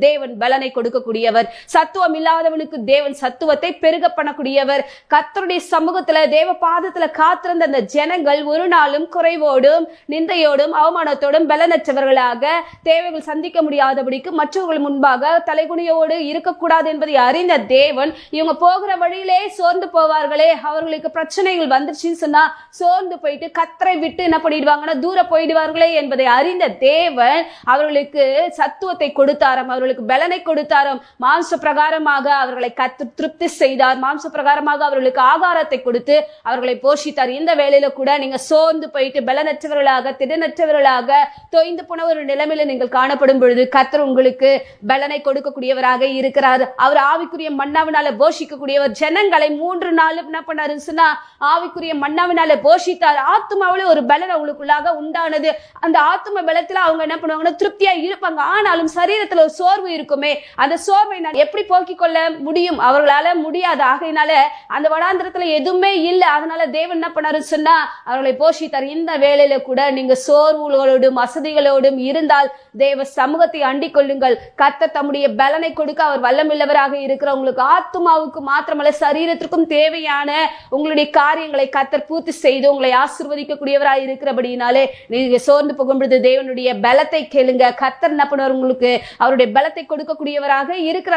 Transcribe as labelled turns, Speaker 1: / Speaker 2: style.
Speaker 1: தேவன் பலனை கொடுக்கக்கூடியவர். சத்துவம் இல்லாதவனுக்கு தேவன் சத்துவத்தை பெருக பண்ணக்கூடியவர். கர்த்தருடைய சமூகத்துல தேவ பாதத்துல காத்திருந்த அந்த ஜனங்கள் ஒரு நாளும் குறைவோடும் நிந்தையோடும் அவமானத்தோடும் பலனற்றவர்களாக தேவைகள் சந்திக்க முடியாதபடிக்கு மற்றவர்கள் முன்பாக தலைகுனியோடு இருக்கக்கூடாது என்பதை அறிந்த தேவன் இவங்க போகிற வழியிலே சோர்ந்து போவார்களே, அவர்களுக்கு பிரச்சனைகள் வந்துருச்சுன்னு சொன்னா சோர்ந்து போயிட்டு கர்த்தரை விட்டு என்ன பண்ணிடுவாங்கன்னா தூர போயிடுவார்களே என்பதை அறிந்த தேவன் அவர்களுக்கு சத்துவத்தை கொடுத்தாராம், அவர்களுக்கு பலனை கொடுத்தாராம். மாம்ச பிரகாரமாக அவர்களை திருப்தி செய்தார். மாம்ச பிரகாரமாக அவர்களுக்கு ஆகாரத்தை கொடுத்து அவர்களை போஷித்தார். இந்த வேளையில கூட நீங்க சோர்ந்து போயிட்டு பலனற்றவர்களாக திடனற்றவர்களாக தொய்ந்து போன ஒரு நிலைமையில நீங்கள் காணப்படும் பொழுது கர்த்தர் உங்களுக்கு பலனை கொடுக்கக்கூடியவராக இருக்கிறார். அவர் ஆவிக்குரிய மன்னாவினால போஷிக்கக்கூடியவர். ஜனங்களை 3 நாள் என்ன பண்ணாருன்னு சொன்னா ஆவிக்குரிய மன்னாவினால போஷித்தார். ஆத்மாவில ஒரு பலன் அவங்களுக்குள்ளாக உண்டானது. அந்த ஆத்ம பலத்துல அவங்க என்ன பண்ணுவாங்கன்னா திருப்தியா இருப்பாங்க. ஆனாலும் சரீரத்துல ஒரு சோர்வு இருக்குமே, அந்த சோர்வை நான் எப்படி போக்கிக் கொள்ள முடியும்? அவர்களால முடியாது. ஆகையினால அந்த வனாந்திரத்துல எதுவுமே இல்லை. அதனால தேவன் என்ன பண்ணாரு சொன்னா அவர்களை போஷித்தார். இந்த வேளையில கூட நீங்க சோர்வுகளோடும் வசதிகளோடும் இருந்தால் தேவ சமூகத்தை அண்டிக் கொள்ளுங்கள். கர்த்தர் தம்முடைய பலனை கொடுக்க அவர் வல்லமில்லவராக இருக்கிற உங்களுக்கு ஆத்மாவுக்கு மாத்திரமல்ல சரீரத்திற்கும் தேவையான உங்களுடைய காரியங்களை கர்த்தர் பூர்த்தி செய்து உங்களை ஆசீர்வதிக்கக்கூடியவராக இருக்கிறபடினாலே நீங்க சோர்ந்து போகும்பொழுது தேவனுடைய பலத்தை கேளுங்க. கர்த்தர் என்ன பண்ணுவார்? உங்களுக்கு அவருடைய பலத்தை கொடுக்கக்கூடியவராக இருக்கிற